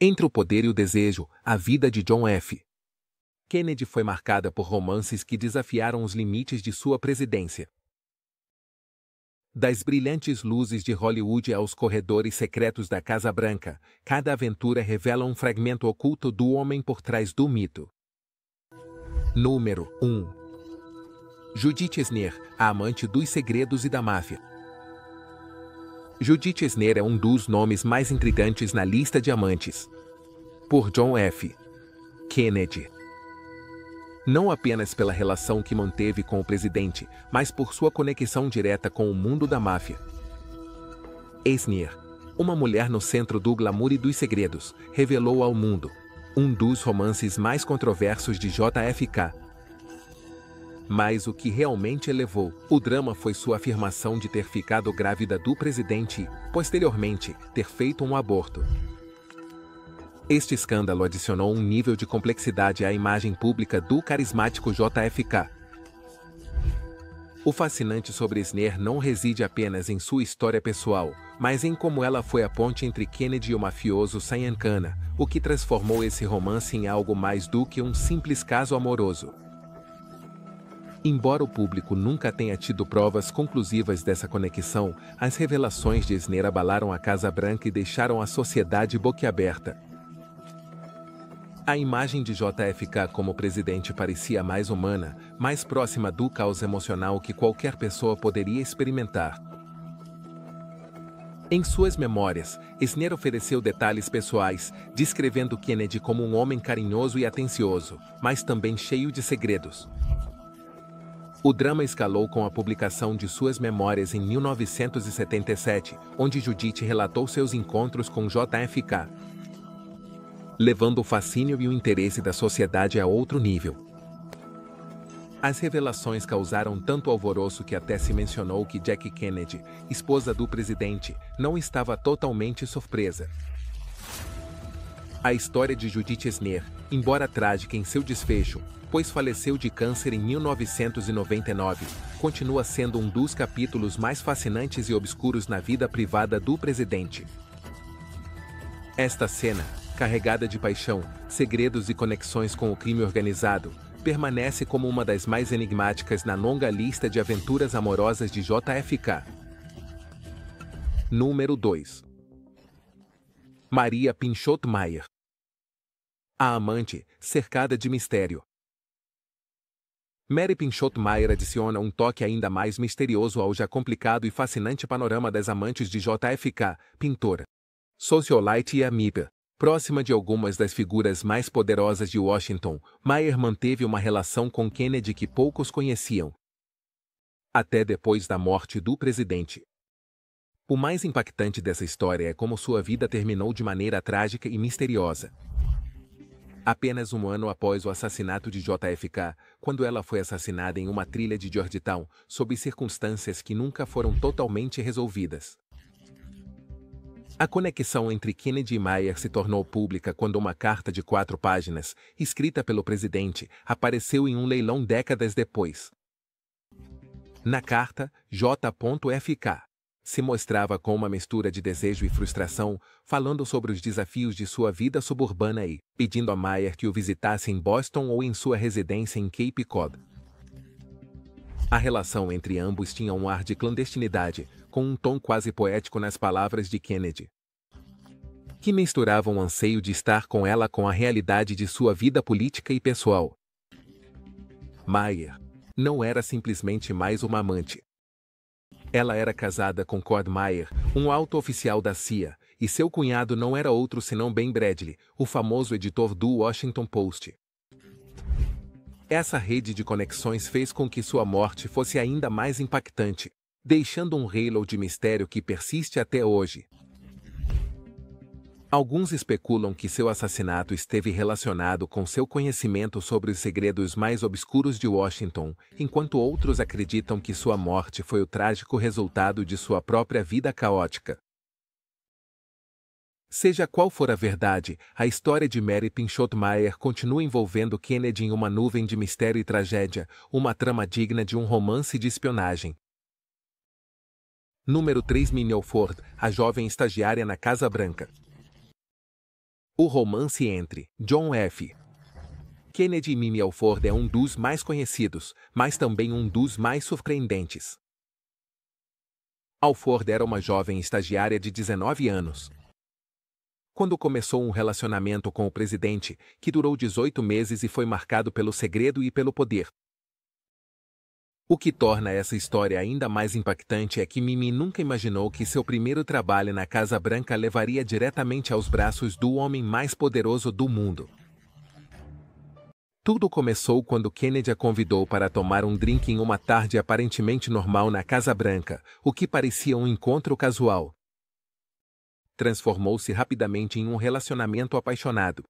Entre o poder e o desejo, a vida de John F. Kennedy foi marcada por romances que desafiaram os limites de sua presidência. Das brilhantes luzes de Hollywood aos corredores secretos da Casa Branca, cada aventura revela um fragmento oculto do homem por trás do mito. Número 1. Judith Esner, a amante dos segredos e da máfia. Judith Esner é um dos nomes mais intrigantes na lista de amantes. Por John F. Kennedy. Não apenas pela relação que manteve com o presidente, mas por sua conexão direta com o mundo da máfia. Esner, uma mulher no centro do glamour e dos segredos, revelou ao mundo um dos romances mais controversos de JFK. Mas o que realmente elevou o drama foi sua afirmação de ter ficado grávida do presidente e, posteriormente, ter feito um aborto. Este escândalo adicionou um nível de complexidade à imagem pública do carismático JFK. O fascinante sobre Esner não reside apenas em sua história pessoal, mas em como ela foi a ponte entre Kennedy e o mafioso Sean Canna, o que transformou esse romance em algo mais do que um simples caso amoroso. Embora o público nunca tenha tido provas conclusivas dessa conexão, as revelações de Esner abalaram a Casa Branca e deixaram a sociedade boquiaberta. A imagem de JFK como presidente parecia mais humana, mais próxima do caos emocional que qualquer pessoa poderia experimentar. Em suas memórias, Esner ofereceu detalhes pessoais, descrevendo Kennedy como um homem carinhoso e atencioso, mas também cheio de segredos. O drama escalou com a publicação de suas memórias em 1977, onde Judith relatou seus encontros com JFK, levando o fascínio e o interesse da sociedade a outro nível. As revelações causaram tanto alvoroço que até se mencionou que Jackie Kennedy, esposa do presidente, não estava totalmente surpresa. A história de Judith Esner, embora trágica em seu desfecho, pois faleceu de câncer em 1999, continua sendo um dos capítulos mais fascinantes e obscuros na vida privada do presidente. Esta cena, carregada de paixão, segredos e conexões com o crime organizado, permanece como uma das mais enigmáticas na longa lista de aventuras amorosas de JFK. Número 2. Maria Pinchot Meyer. A amante, cercada de mistério. Mary Pinchot Meyer adiciona um toque ainda mais misterioso ao já complicado e fascinante panorama das amantes de JFK, pintora, socialite e amiga. Próxima de algumas das figuras mais poderosas de Washington, Meyer manteve uma relação com Kennedy que poucos conheciam, até depois da morte do presidente. O mais impactante dessa história é como sua vida terminou de maneira trágica e misteriosa. Apenas um ano após o assassinato de JFK, quando ela foi assassinada em uma trilha de Georgetown, sob circunstâncias que nunca foram totalmente resolvidas. A conexão entre Kennedy e Meyer se tornou pública quando uma carta de 4 páginas, escrita pelo presidente, apareceu em um leilão décadas depois. Na carta, J.F.K. se mostrava com uma mistura de desejo e frustração, falando sobre os desafios de sua vida suburbana e pedindo a Meyer que o visitasse em Boston ou em sua residência em Cape Cod. A relação entre ambos tinha um ar de clandestinidade, com um tom quase poético nas palavras de Kennedy, que misturava um anseio de estar com ela com a realidade de sua vida política e pessoal. Meyer não era simplesmente mais uma amante. Ela era casada com Cord Meyer, um alto oficial da CIA, e seu cunhado não era outro senão Ben Bradley, o famoso editor do Washington Post. Essa rede de conexões fez com que sua morte fosse ainda mais impactante, deixando um halo de mistério que persiste até hoje. Alguns especulam que seu assassinato esteve relacionado com seu conhecimento sobre os segredos mais obscuros de Washington, enquanto outros acreditam que sua morte foi o trágico resultado de sua própria vida caótica. Seja qual for a verdade, a história de Mary Pinchot Meyer continua envolvendo Kennedy em uma nuvem de mistério e tragédia, uma trama digna de um romance de espionagem. Número 3. Minnie Alford, a jovem estagiária na Casa Branca. O romance entre John F. Kennedy e Mimi Alford é um dos mais conhecidos, mas também um dos mais surpreendentes. Alford era uma jovem estagiária de 19 anos. Quando começou um relacionamento com o presidente, que durou 18 meses e foi marcado pelo segredo e pelo poder. O que torna essa história ainda mais impactante é que Mimi nunca imaginou que seu primeiro trabalho na Casa Branca levaria diretamente aos braços do homem mais poderoso do mundo. Tudo começou quando Kennedy a convidou para tomar um drink em uma tarde aparentemente normal na Casa Branca, o que parecia um encontro casual. Transformou-se rapidamente em um relacionamento apaixonado.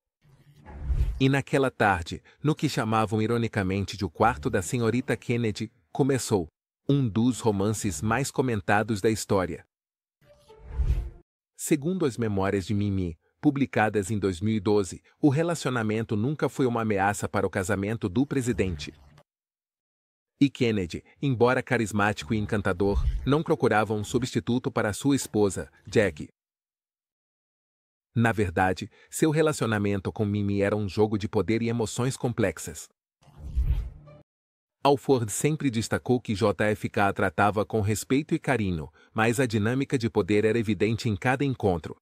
E naquela tarde, no que chamavam ironicamente de o quarto da senhorita Kennedy, começou um dos romances mais comentados da história. Segundo as memórias de Mimi, publicadas em 2012, o relacionamento nunca foi uma ameaça para o casamento do presidente. E Kennedy, embora carismático e encantador, não procurava um substituto para sua esposa, Jackie. Na verdade, seu relacionamento com Mimi era um jogo de poder e emoções complexas. Alford sempre destacou que JFK a tratava com respeito e carinho, mas a dinâmica de poder era evidente em cada encontro.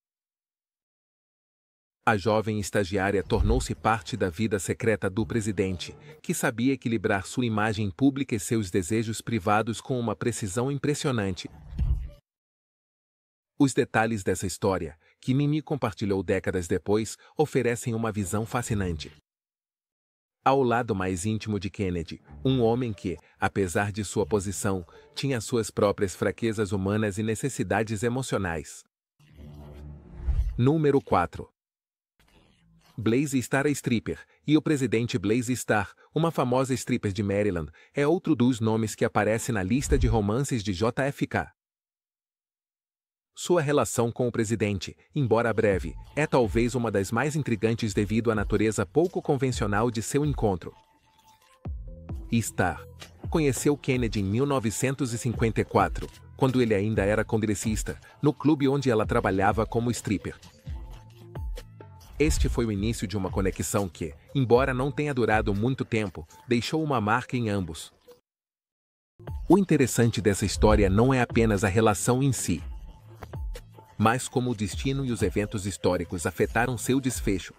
A jovem estagiária tornou-se parte da vida secreta do presidente, que sabia equilibrar sua imagem pública e seus desejos privados com uma precisão impressionante. Os detalhes dessa história, que Mimi compartilhou décadas depois, oferecem uma visão fascinante. Ao lado mais íntimo de Kennedy, um homem que, apesar de sua posição, tinha suas próprias fraquezas humanas e necessidades emocionais. Número 4. Blaze Starr é stripper, e o presidente Blaze Starr, uma famosa stripper de Maryland, é outro dos nomes que aparece na lista de romances de JFK. Sua relação com o presidente, embora breve, é talvez uma das mais intrigantes devido à natureza pouco convencional de seu encontro. Starr conheceu Kennedy em 1954, quando ele ainda era congressista, no clube onde ela trabalhava como stripper. Este foi o início de uma conexão que, embora não tenha durado muito tempo, deixou uma marca em ambos. O interessante dessa história não é apenas a relação em si, mas como o destino e os eventos históricos afetaram seu desfecho.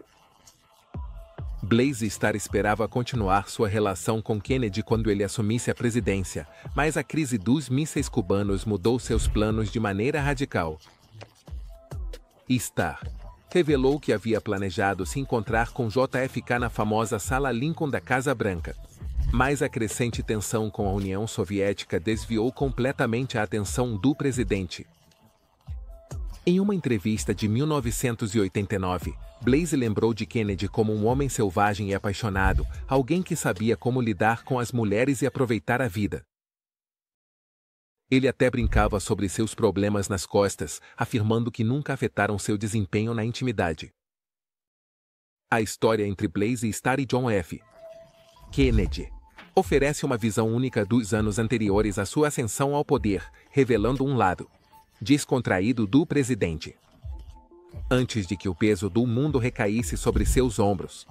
Blaze Starr esperava continuar sua relação com Kennedy quando ele assumisse a presidência, mas a crise dos mísseis cubanos mudou seus planos de maneira radical. Starr revelou que havia planejado se encontrar com JFK na famosa Sala Lincoln da Casa Branca. Mas a crescente tensão com a União Soviética desviou completamente a atenção do presidente. Em uma entrevista de 1989, Blaze lembrou de Kennedy como um homem selvagem e apaixonado, alguém que sabia como lidar com as mulheres e aproveitar a vida. Ele até brincava sobre seus problemas nas costas, afirmando que nunca afetaram seu desempenho na intimidade. A história entre Blaze Starr e John F. Kennedy oferece uma visão única dos anos anteriores à sua ascensão ao poder, revelando um lado descontraído do presidente, antes de que o peso do mundo recaísse sobre seus ombros.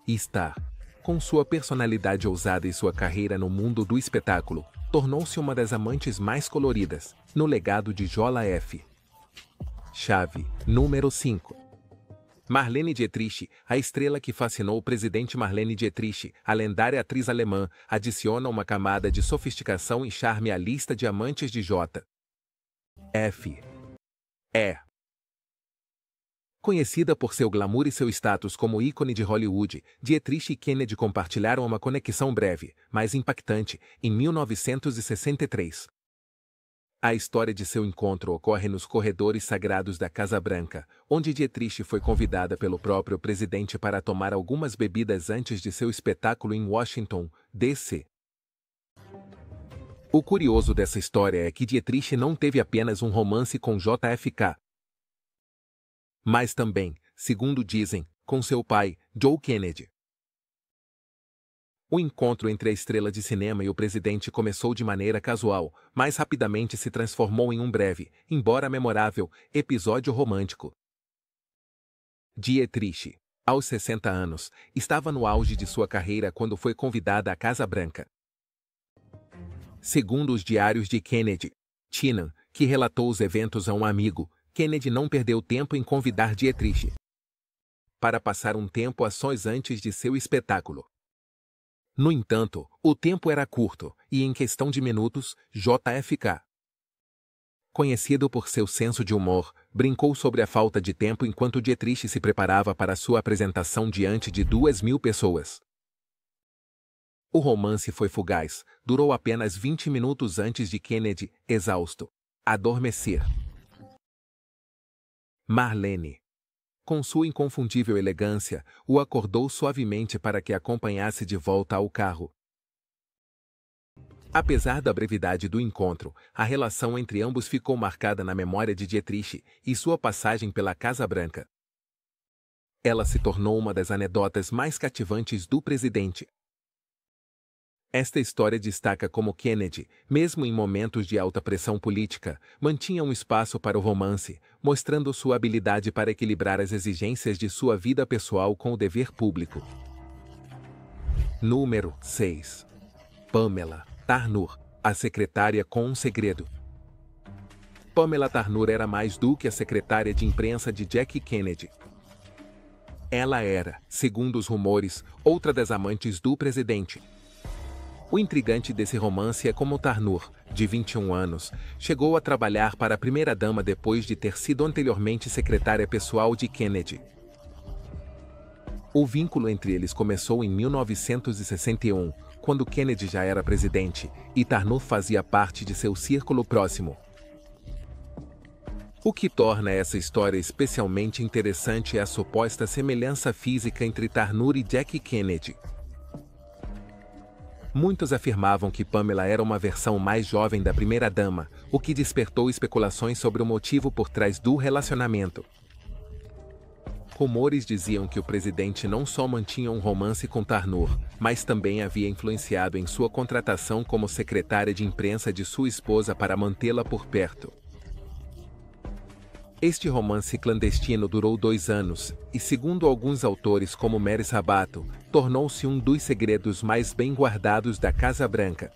Starr, com sua personalidade ousada e sua carreira no mundo do espetáculo, tornou-se uma das amantes mais coloridas, no legado de Jola F. Chave, número 5. Marlene Dietrich, a estrela que fascinou o presidente. Marlene Dietrich, a lendária atriz alemã, adiciona uma camada de sofisticação e charme à lista de amantes de J. F. E. Conhecida por seu glamour e seu status como ícone de Hollywood, Dietrich e Kennedy compartilharam uma conexão breve, mas impactante, em 1963. A história de seu encontro ocorre nos corredores sagrados da Casa Branca, onde Dietrich foi convidada pelo próprio presidente para tomar algumas bebidas antes de seu espetáculo em Washington, D.C. O curioso dessa história é que Dietrich não teve apenas um romance com JFK, mas também, segundo dizem, com seu pai, Joe Kennedy. O encontro entre a estrela de cinema e o presidente começou de maneira casual, mas rapidamente se transformou em um breve, embora memorável, episódio romântico. Dietrich, aos 60 anos, estava no auge de sua carreira quando foi convidada à Casa Branca. Segundo os diários de Kennedy, Tynan, que relatou os eventos a um amigo, Kennedy não perdeu tempo em convidar Dietrich para passar um tempo a sós antes de seu espetáculo. No entanto, o tempo era curto, e em questão de minutos, JFK, conhecido por seu senso de humor, brincou sobre a falta de tempo enquanto Dietrich se preparava para sua apresentação diante de 2.000 pessoas. O romance foi fugaz, durou apenas 20 minutos antes de Kennedy, exausto, adormecer. Marlene, com sua inconfundível elegância, o acordou suavemente para que acompanhasse de volta ao carro. Apesar da brevidade do encontro, a relação entre ambos ficou marcada na memória de Dietrich e sua passagem pela Casa Branca. Ela se tornou uma das anedotas mais cativantes do presidente. Esta história destaca como Kennedy, mesmo em momentos de alta pressão política, mantinha um espaço para o romance, mostrando sua habilidade para equilibrar as exigências de sua vida pessoal com o dever público. Número 6. Pamela Tarnur, a secretária com um segredo. Pamela Tarnur era mais do que a secretária de imprensa de Jack Kennedy. Ela era, segundo os rumores, outra das amantes do presidente. O intrigante desse romance é como Tarnur, de 21 anos, chegou a trabalhar para a primeira-dama depois de ter sido anteriormente secretária pessoal de Kennedy. O vínculo entre eles começou em 1961, quando Kennedy já era presidente, e Tarnur fazia parte de seu círculo próximo. O que torna essa história especialmente interessante é a suposta semelhança física entre Tarnur e Jack Kennedy. Muitos afirmavam que Pamela era uma versão mais jovem da primeira-dama, o que despertou especulações sobre o motivo por trás do relacionamento. Rumores diziam que o presidente não só mantinha um romance com Tarnur, mas também havia influenciado em sua contratação como secretária de imprensa de sua esposa para mantê-la por perto. Este romance clandestino durou 2 anos, e segundo alguns autores como Mary Sabato, tornou-se um dos segredos mais bem guardados da Casa Branca.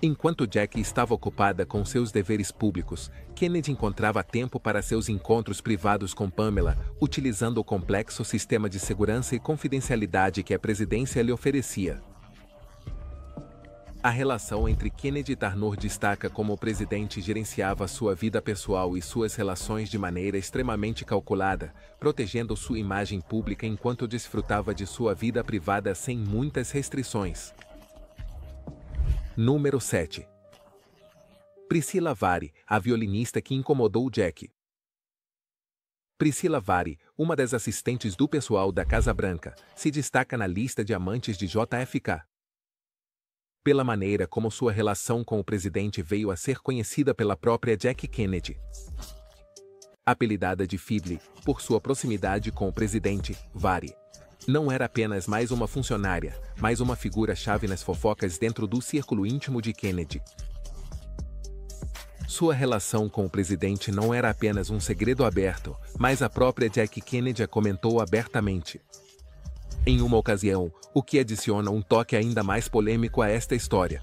Enquanto Jack estava ocupada com seus deveres públicos, Kennedy encontrava tempo para seus encontros privados com Pamela, utilizando o complexo sistema de segurança e confidencialidade que a presidência lhe oferecia. A relação entre Kennedy e Tarnur destaca como o presidente gerenciava sua vida pessoal e suas relações de maneira extremamente calculada, protegendo sua imagem pública enquanto desfrutava de sua vida privada sem muitas restrições. Número 7. Priscilla Vari, a violinista que incomodou Jack. Priscilla Vari, uma das assistentes do pessoal da Casa Branca, se destaca na lista de amantes de JFK. Pela maneira como sua relação com o presidente veio a ser conhecida pela própria Jack Kennedy. Apelidada de Fiddle, por sua proximidade com o presidente, Vari não era apenas mais uma funcionária, mas uma figura-chave nas fofocas dentro do círculo íntimo de Kennedy. Sua relação com o presidente não era apenas um segredo aberto, mas a própria Jack Kennedy a comentou abertamente. Em uma ocasião, o que adiciona um toque ainda mais polêmico a esta história.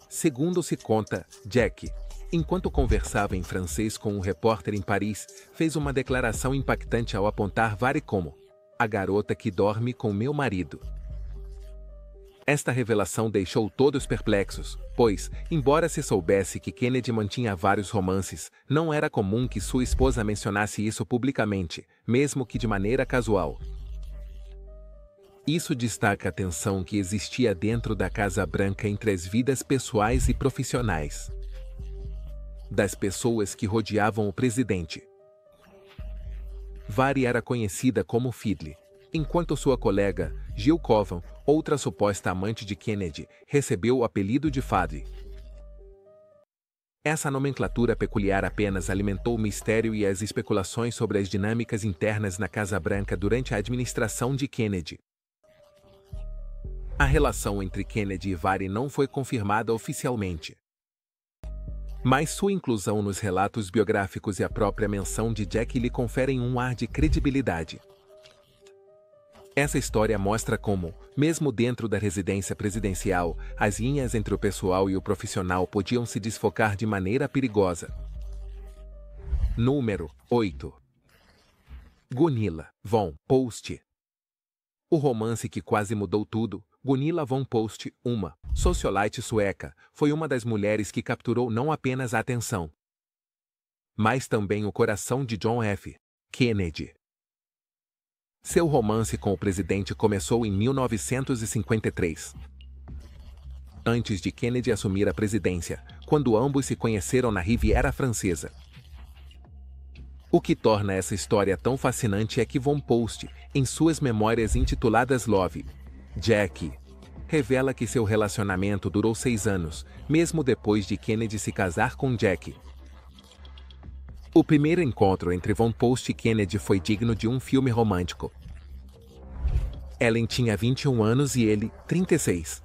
Segundo se conta, Jack, enquanto conversava em francês com um repórter em Paris, fez uma declaração impactante ao apontar Vari como a garota que dorme com meu marido. Esta revelação deixou todos perplexos, pois, embora se soubesse que Kennedy mantinha vários romances, não era comum que sua esposa mencionasse isso publicamente, mesmo que de maneira casual. Isso destaca a tensão que existia dentro da Casa Branca entre as vidas pessoais e profissionais das pessoas que rodeavam o presidente. Vari era conhecida como Fiddle, enquanto sua colega, Jill Covan, outra suposta amante de Kennedy, recebeu o apelido de Faddy. Essa nomenclatura peculiar apenas alimentou o mistério e as especulações sobre as dinâmicas internas na Casa Branca durante a administração de Kennedy. A relação entre Kennedy e Vari não foi confirmada oficialmente. Mas sua inclusão nos relatos biográficos e a própria menção de Jack lhe conferem um ar de credibilidade. Essa história mostra como, mesmo dentro da residência presidencial, as linhas entre o pessoal e o profissional podiam se desfocar de maneira perigosa. Número 8. Gunilla von Post. O romance que quase mudou tudo. Gunilla von Post, uma socialite sueca, foi uma das mulheres que capturou não apenas a atenção, mas também o coração de John F. Kennedy. Seu romance com o presidente começou em 1953. Antes de Kennedy assumir a presidência, quando ambos se conheceram na Riviera Francesa. O que torna essa história tão fascinante é que von Post, em suas memórias intituladas Love, Jack, revela que seu relacionamento durou 6 anos, mesmo depois de Kennedy se casar com Jack. O primeiro encontro entre von Post e Kennedy foi digno de um filme romântico. Ellen tinha 21 anos e ele, 36.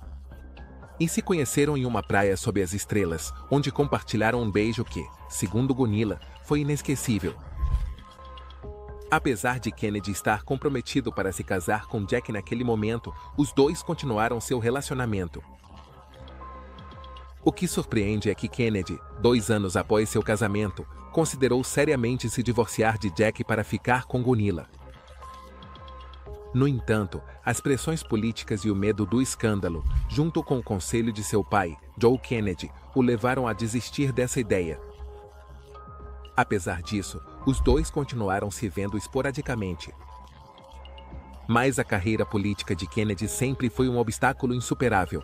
E se conheceram em uma praia sob as estrelas, onde compartilharam um beijo que, segundo Gunilla, foi inesquecível. Apesar de Kennedy estar comprometido para se casar com Jack naquele momento, os dois continuaram seu relacionamento. O que surpreende é que Kennedy, 2 anos após seu casamento, considerou seriamente se divorciar de Jack para ficar com Gunilla. No entanto, as pressões políticas e o medo do escândalo, junto com o conselho de seu pai, Joe Kennedy, o levaram a desistir dessa ideia. Apesar disso, os dois continuaram se vendo esporadicamente. Mas a carreira política de Kennedy sempre foi um obstáculo insuperável.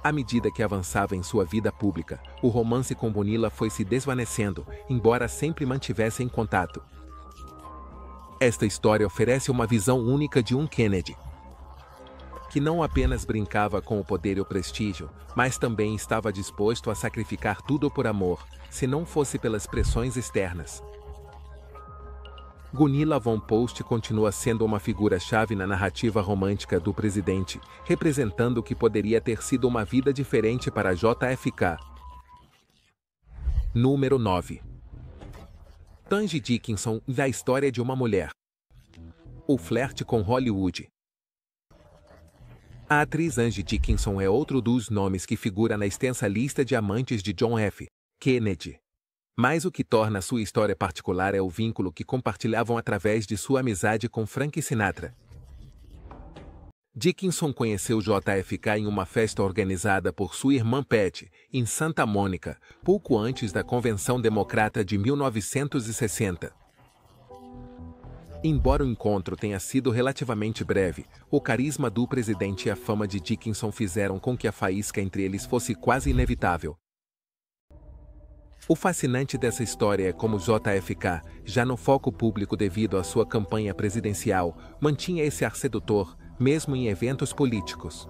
À medida que avançava em sua vida pública, o romance com Gunilla foi se desvanecendo, embora sempre mantivessem contato. Esta história oferece uma visão única de um Kennedy, que não apenas brincava com o poder e o prestígio, mas também estava disposto a sacrificar tudo por amor, se não fosse pelas pressões externas. Gunilla von Post continua sendo uma figura-chave na narrativa romântica do presidente, representando o que poderia ter sido uma vida diferente para JFK. Número 9. Tange Dickinson, da história de uma mulher. O flerte com Hollywood. A atriz Angie Dickinson é outro dos nomes que figura na extensa lista de amantes de John F. Kennedy. Mas o que torna sua história particular é o vínculo que compartilhavam através de sua amizade com Frank Sinatra. Dickinson conheceu JFK em uma festa organizada por sua irmã Patty, em Santa Mônica, pouco antes da Convenção Democrata de 1960. Embora o encontro tenha sido relativamente breve, o carisma do presidente e a fama de Dickinson fizeram com que a faísca entre eles fosse quase inevitável. O fascinante dessa história é como JFK, já no foco público devido à sua campanha presidencial, mantinha esse ar sedutor, mesmo em eventos políticos.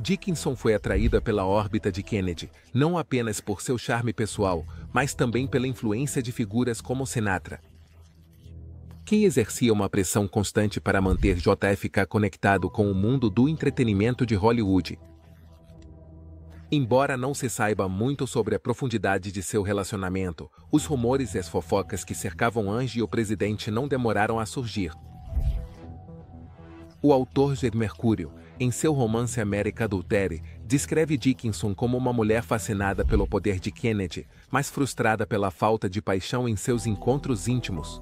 Dickinson foi atraída pela órbita de Kennedy, não apenas por seu charme pessoal, mas também pela influência de figuras como Sinatra, que exercia uma pressão constante para manter JFK conectado com o mundo do entretenimento de Hollywood. Embora não se saiba muito sobre a profundidade de seu relacionamento, os rumores e as fofocas que cercavam Angie e o presidente não demoraram a surgir. O autor Jed Mercurio, em seu romance American Adultery, descreve Dickinson como uma mulher fascinada pelo poder de Kennedy, mas frustrada pela falta de paixão em seus encontros íntimos.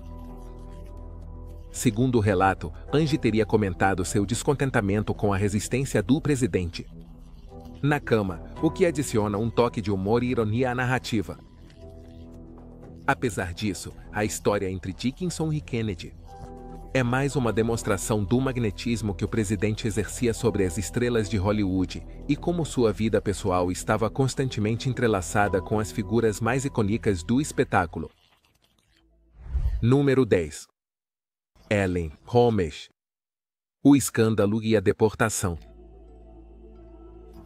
Segundo o relato, Angie teria comentado seu descontentamento com a resistência do presidente na cama, o que adiciona um toque de humor e ironia à narrativa. Apesar disso, a história entre Dickinson e Kennedy é mais uma demonstração do magnetismo que o presidente exercia sobre as estrelas de Hollywood e como sua vida pessoal estava constantemente entrelaçada com as figuras mais icônicas do espetáculo. Número 10. Ellen Holmes. O escândalo e a deportação.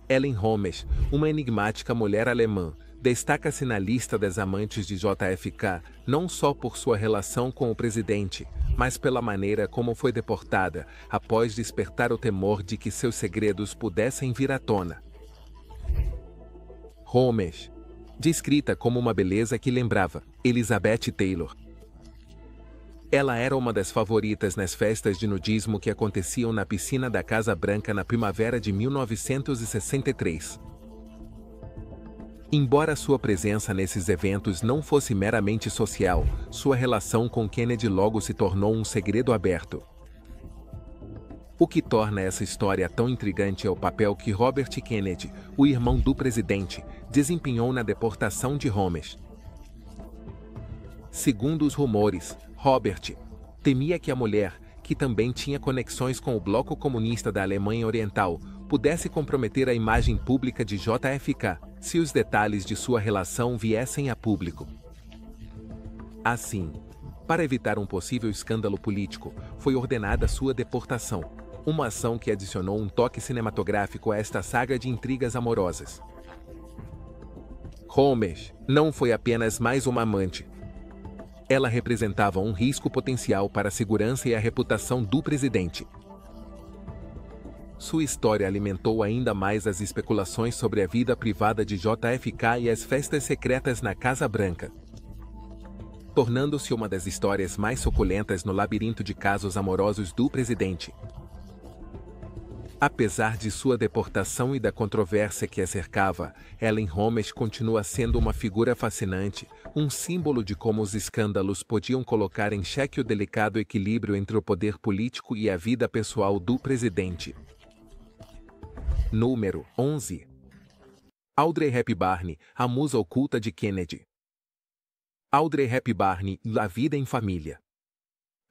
Ellen Holmes, uma enigmática mulher alemã, destaca-se na lista das amantes de JFK não só por sua relação com o presidente, mas pela maneira como foi deportada, após despertar o temor de que seus segredos pudessem vir à tona. Holmes. Descrita como uma beleza que lembrava Elizabeth Taylor. Ela era uma das favoritas nas festas de nudismo que aconteciam na piscina da Casa Branca na primavera de 1963. Embora sua presença nesses eventos não fosse meramente social, sua relação com Kennedy logo se tornou um segredo aberto. O que torna essa história tão intrigante é o papel que Robert Kennedy, o irmão do presidente, desempenhou na deportação de Holmes. Segundo os rumores, Robert temia que a mulher, que também tinha conexões com o bloco comunista da Alemanha Oriental, pudesse comprometer a imagem pública de JFK, se os detalhes de sua relação viessem a público. Assim, para evitar um possível escândalo político, foi ordenada sua deportação, uma ação que adicionou um toque cinematográfico a esta saga de intrigas amorosas. Holmes não foi apenas mais uma amante. Ela representava um risco potencial para a segurança e a reputação do presidente. Sua história alimentou ainda mais as especulações sobre a vida privada de JFK e as festas secretas na Casa Branca, tornando-se uma das histórias mais suculentas no labirinto de casos amorosos do presidente. Apesar de sua deportação e da controvérsia que a cercava, Ellen Holmes continua sendo uma figura fascinante, um símbolo de como os escândalos podiam colocar em xeque o delicado equilíbrio entre o poder político e a vida pessoal do presidente. Número 11. Audrey Hepburn, a musa oculta de Kennedy. Audrey Hepburn, A Vida em Família.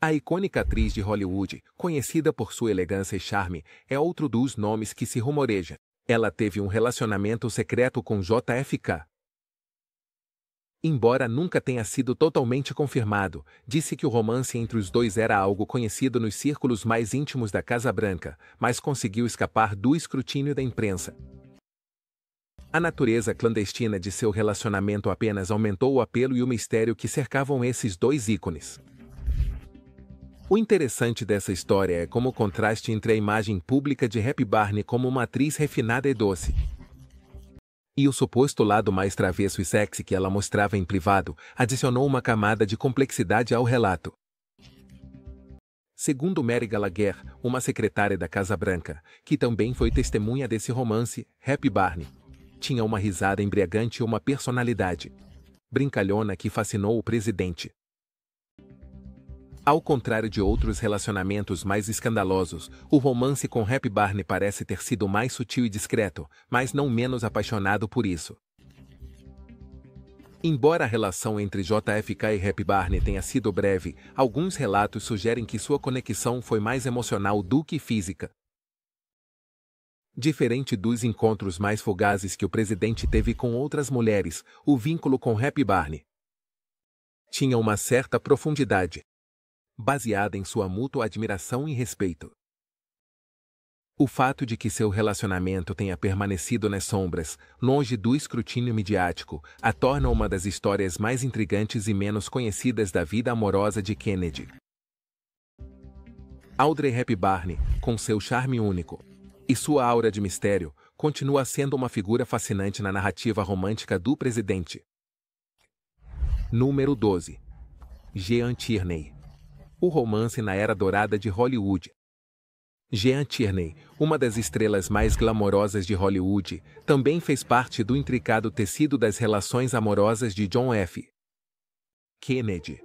A icônica atriz de Hollywood, conhecida por sua elegância e charme, é outro dos nomes que se rumoreja. Ela teve um relacionamento secreto com JFK. Embora nunca tenha sido totalmente confirmado, disse que o romance entre os dois era algo conhecido nos círculos mais íntimos da Casa Branca, mas conseguiu escapar do escrutínio da imprensa. A natureza clandestina de seu relacionamento apenas aumentou o apelo e o mistério que cercavam esses dois ícones. O interessante dessa história é como o contraste entre a imagem pública de Hepburn como uma atriz refinada e doce e o suposto lado mais travesso e sexy que ela mostrava em privado, adicionou uma camada de complexidade ao relato. Segundo Mary Gallagher, uma secretária da Casa Branca, que também foi testemunha desse romance, Hepburn tinha uma risada embriagante e uma personalidade brincalhona que fascinou o presidente. Ao contrário de outros relacionamentos mais escandalosos, o romance com Hepburn parece ter sido mais sutil e discreto, mas não menos apaixonado por isso. Embora a relação entre JFK e Hepburn tenha sido breve, alguns relatos sugerem que sua conexão foi mais emocional do que física. Diferente dos encontros mais fugazes que o presidente teve com outras mulheres, o vínculo com Hepburn tinha uma certa profundidade, baseada em sua mútua admiração e respeito. O fato de que seu relacionamento tenha permanecido nas sombras, longe do escrutínio midiático, a torna uma das histórias mais intrigantes e menos conhecidas da vida amorosa de Kennedy. Audrey Hepburn, com seu charme único e sua aura de mistério, continua sendo uma figura fascinante na narrativa romântica do presidente. Número 12. Jean Tierney. O romance na era dourada de Hollywood. Jean Tierney, uma das estrelas mais glamorosas de Hollywood, também fez parte do intricado tecido das relações amorosas de John F. Kennedy.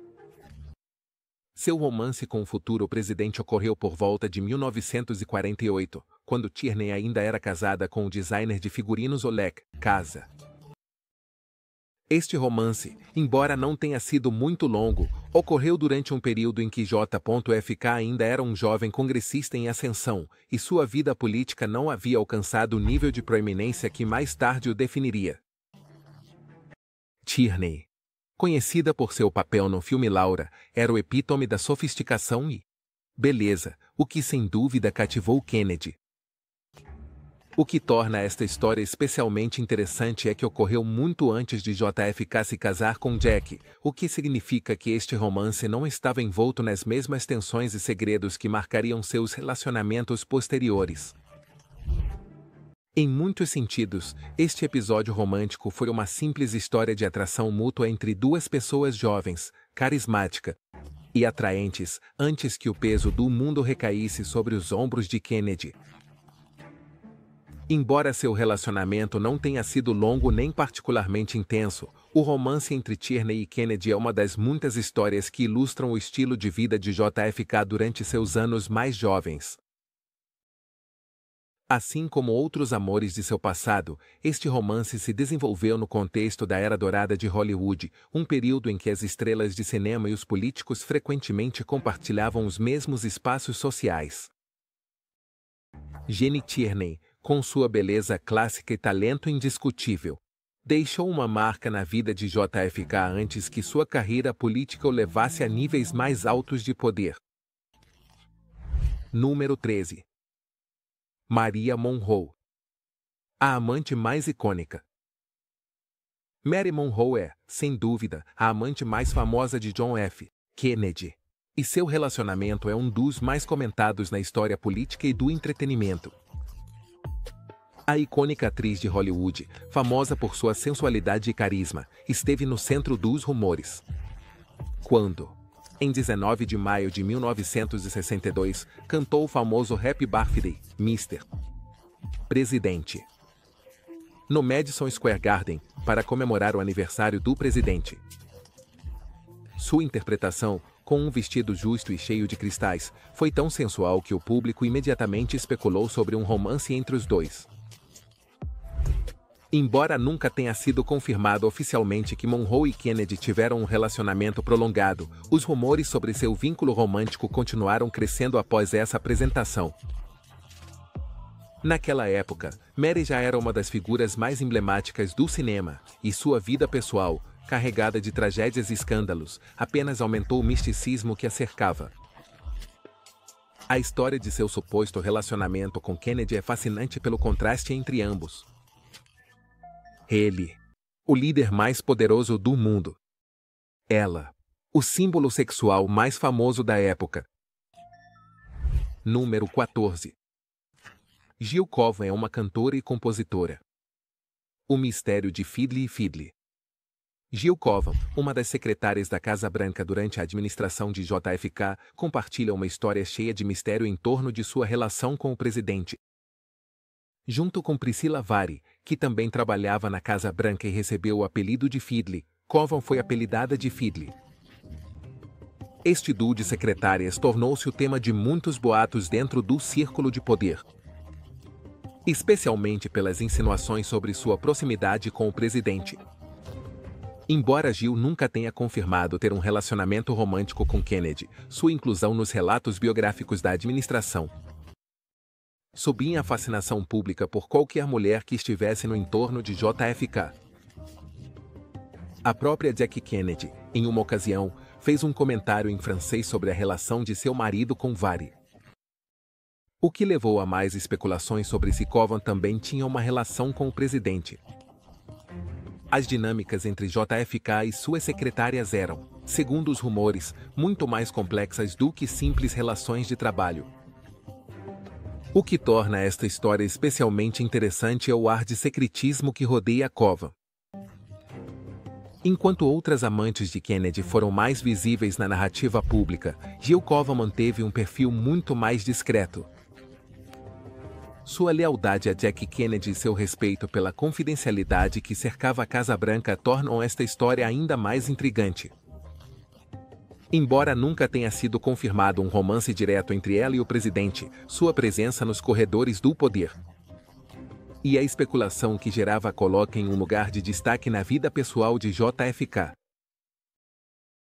Seu romance com o futuro presidente ocorreu por volta de 1948, quando Tierney ainda era casada com o designer de figurinos Oleg Casa. Este romance, embora não tenha sido muito longo, ocorreu durante um período em que JFK ainda era um jovem congressista em ascensão, e sua vida política não havia alcançado o nível de proeminência que mais tarde o definiria. Tierney, conhecida por seu papel no filme Laura, era o epítome da sofisticação e beleza, o que sem dúvida cativou Kennedy. O que torna esta história especialmente interessante é que ocorreu muito antes de JFK se casar com Jack, o que significa que este romance não estava envolto nas mesmas tensões e segredos que marcariam seus relacionamentos posteriores. Em muitos sentidos, este episódio romântico foi uma simples história de atração mútua entre duas pessoas jovens, carismáticas e atraentes, antes que o peso do mundo recaísse sobre os ombros de Kennedy. Embora seu relacionamento não tenha sido longo nem particularmente intenso, o romance entre Tierney e Kennedy é uma das muitas histórias que ilustram o estilo de vida de JFK durante seus anos mais jovens. Assim como outros amores de seu passado, este romance se desenvolveu no contexto da Era Dourada de Hollywood, um período em que as estrelas de cinema e os políticos frequentemente compartilhavam os mesmos espaços sociais. Jenny Tierney, com sua beleza clássica e talento indiscutível, deixou uma marca na vida de JFK antes que sua carreira política o levasse a níveis mais altos de poder. Número 13. Maria Monroe. A amante mais icônica. Mary Monroe é, sem dúvida, a amante mais famosa de John F. Kennedy. E seu relacionamento é um dos mais comentados na história política e do entretenimento. A icônica atriz de Hollywood, famosa por sua sensualidade e carisma, esteve no centro dos rumores. Quando, em 19 de maio de 1962, cantou o famoso Happy Birthday, Mr. Presidente, no Madison Square Garden, para comemorar o aniversário do presidente. Sua interpretação, com um vestido justo e cheio de cristais, foi tão sensual que o público imediatamente especulou sobre um romance entre os dois. Embora nunca tenha sido confirmado oficialmente que Monroe e Kennedy tiveram um relacionamento prolongado, os rumores sobre seu vínculo romântico continuaram crescendo após essa apresentação. Naquela época, Mary já era uma das figuras mais emblemáticas do cinema, e sua vida pessoal, carregada de tragédias e escândalos, apenas aumentou o misticismo que a cercava. A história de seu suposto relacionamento com Kennedy é fascinante pelo contraste entre ambos. Ele, o líder mais poderoso do mundo. Ela, o símbolo sexual mais famoso da época. Número 14. Jill Covan é uma cantora e compositora. O mistério de Fiddly e Fiddly. Jill Covan, uma das secretárias da Casa Branca durante a administração de JFK, compartilha uma história cheia de mistério em torno de sua relação com o presidente. Junto com Priscilla Vari, que também trabalhava na Casa Branca e recebeu o apelido de Fiddly, Covan foi apelidada de Fiddly. Este duo de secretárias tornou-se o tema de muitos boatos dentro do círculo de poder, especialmente pelas insinuações sobre sua proximidade com o presidente. Embora Jill nunca tenha confirmado ter um relacionamento romântico com Kennedy, sua inclusão nos relatos biográficos da administração subia a fascinação pública por qualquer mulher que estivesse no entorno de JFK. A própria Jackie Kennedy, em uma ocasião, fez um comentário em francês sobre a relação de seu marido com Vari, o que levou a mais especulações sobre se Covan também tinha uma relação com o presidente. As dinâmicas entre JFK e suas secretárias eram, segundo os rumores, muito mais complexas do que simples relações de trabalho. O que torna esta história especialmente interessante é o ar de secretismo que rodeia Covan. Enquanto outras amantes de Kennedy foram mais visíveis na narrativa pública, Jill Covan manteve um perfil muito mais discreto. Sua lealdade a Jackie Kennedy e seu respeito pela confidencialidade que cercava a Casa Branca tornam esta história ainda mais intrigante. Embora nunca tenha sido confirmado um romance direto entre ela e o presidente, sua presença nos corredores do poder e a especulação que gerava a coloca em um lugar de destaque na vida pessoal de JFK.